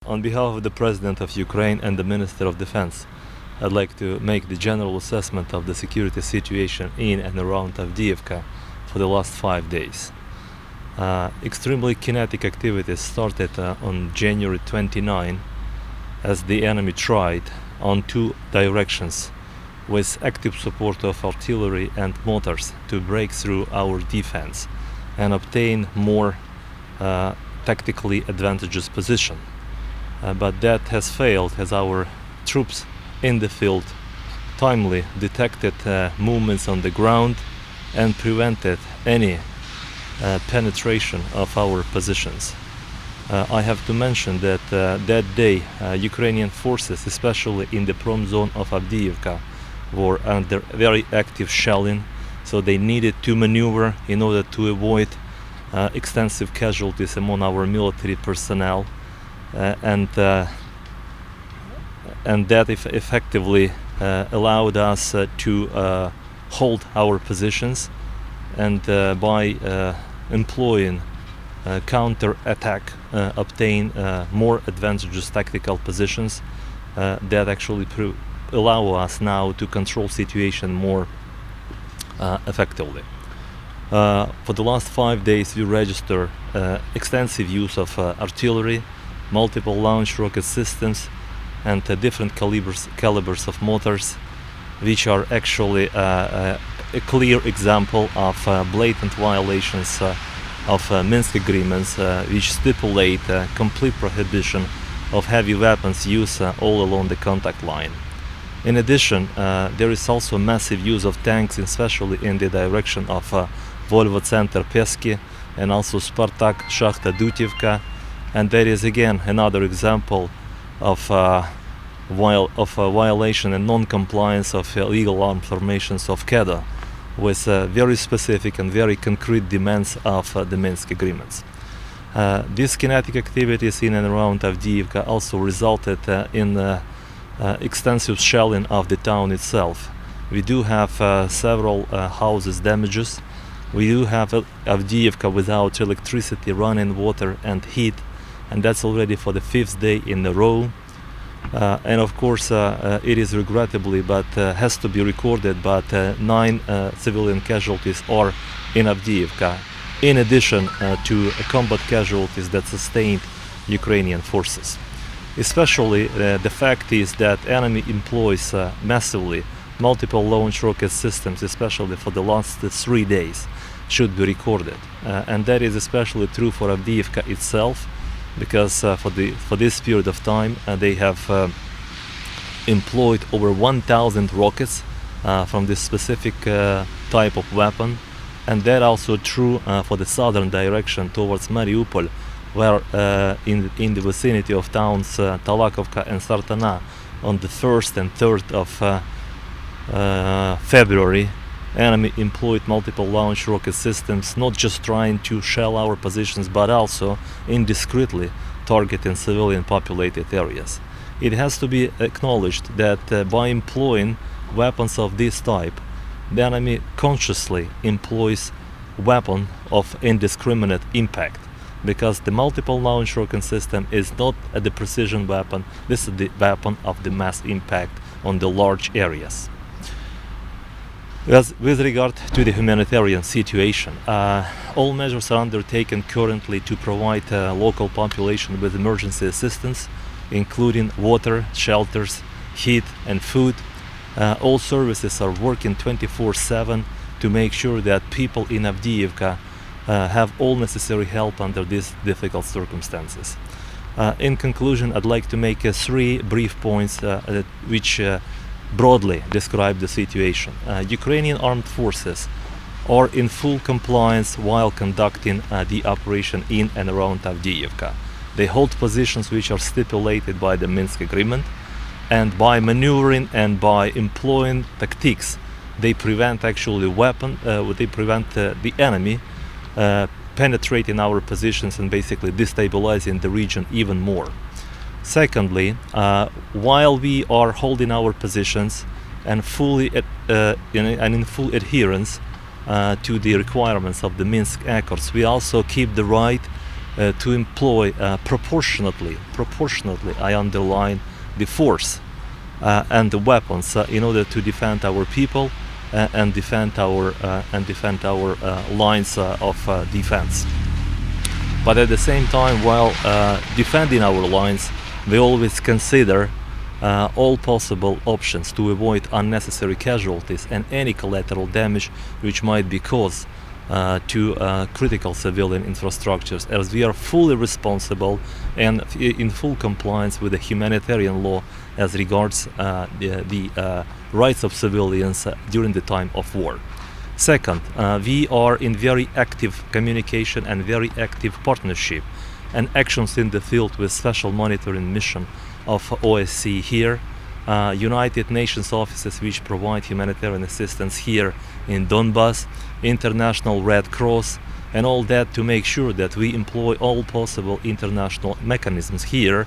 On behalf of the President of Ukraine and the Minister of Defense, I'd like to make the general assessment of the security situation in and around Avdiivka for the last 5 days. Extremely kinetic activities started on January 29 as the enemy tried on two directions with active support of artillery and mortars to break through our defense and obtain more tactically advantageous position. But that has failed as our troops in the field timely detected movements on the ground and prevented any penetration of our positions. I have to mention that that day Ukrainian forces, especially in the prom zone of Avdiivka, were under very active shelling, so they needed to maneuver in order to avoid extensive casualties among our military personnel, and that effectively allowed us to hold our positions, and by employing counter-attack obtain more advantageous tactical positions that actually allow us now to control situation more effectively. For the last 5 days we register extensive use of artillery, multiple launch rocket systems, and different calibers of mortars, which are actually a clear example of blatant violations of Minsk agreements, which stipulate complete prohibition of heavy weapons use all along the contact line. In addition, there is also massive use of tanks, especially in the direction of Volvo Center Peski and also Spartak Shakhta Dutivka, and that is again another example of violation and non-compliance of illegal armed formations of KEDA with very specific and very concrete demands of the Minsk agreements. These kinetic activities in and around Avdiivka also resulted in extensive shelling of the town itself. We do have several houses damages. We do have Avdiivka without electricity, running water and heat, and that's already for the 5th day in a row. And of course it is regrettably but has to be recorded, but 9 civilian casualties are in Avdiivka, in addition to combat casualties that sustained Ukrainian forces. Especially the fact is that enemy employs massively multiple launch rocket systems, especially for the last 3 days, should be recorded, and that is especially true for Avdiivka itself, because for this period of time they have employed over 1,000 rockets from this specific type of weapon, and that also true for the southern direction towards Mariupol, where in the vicinity of towns Talakovka and Sartana on the 1st and 3rd of February, enemy employed multiple launch rocket systems, not just trying to shell our positions but also indiscreetly targeting civilian populated areas. It has to be acknowledged that by employing weapons of this type, the enemy consciously employs weapon of indiscriminate impact, because the multiple launch rocket system is not the precision weapon, this is the weapon of the mass impact on the large areas. With regard to the humanitarian situation, all measures are undertaken currently to provide local population with emergency assistance, including water, shelters, heat and food. All services are working 24/7 to make sure that people in Avdiivka have all necessary help under these difficult circumstances. In conclusion, I'd like to make 3 brief points which broadly describe the situation. Ukrainian armed forces are in full compliance while conducting the operation in and around Avdiivka. They hold positions which are stipulated by the Minsk agreement, and by maneuvering and by employing tactics, they prevent the enemy penetrating our positions and basically destabilizing the region even more. Secondly, while we are holding our positions and in full adherence to the requirements of the Minsk Accords, we also keep the right to employ proportionately, I underline, the force and the weapons in order to defend our people and defend our lines of defense. But at the same time, while defending our lines, we always consider all possible options to avoid unnecessary casualties and any collateral damage which might be caused to critical civilian infrastructures, as we are fully responsible and in full compliance with the humanitarian law as regards the rights of civilians during the time of war. Second, we are in very active communication and very active partnership and actions in the field with special monitoring mission of OSCE here, United Nations offices which provide humanitarian assistance here in Donbass, International Red Cross, and all that to make sure that we employ all possible international mechanisms here,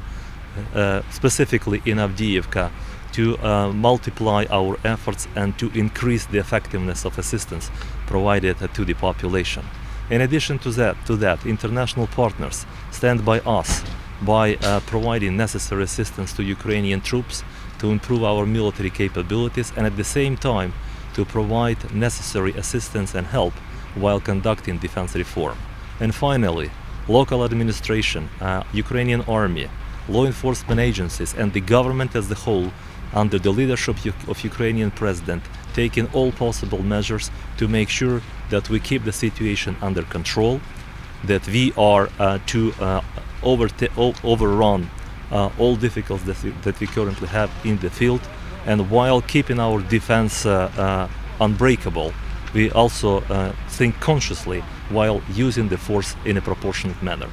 specifically in Avdiivka, to multiply our efforts and to increase the effectiveness of assistance provided to the population. In addition to that, international partners stand by us by providing necessary assistance to Ukrainian troops to improve our military capabilities and at the same time to provide necessary assistance and help while conducting defense reform. And finally, local administration, Ukrainian army, law enforcement agencies and the government as a whole under the leadership of Ukrainian president taking all possible measures to make sure that we keep the situation under control, that we are to overrun all difficulties that we currently have in the field, and while keeping our defense unbreakable, we also think consciously while using the force in a proportionate manner.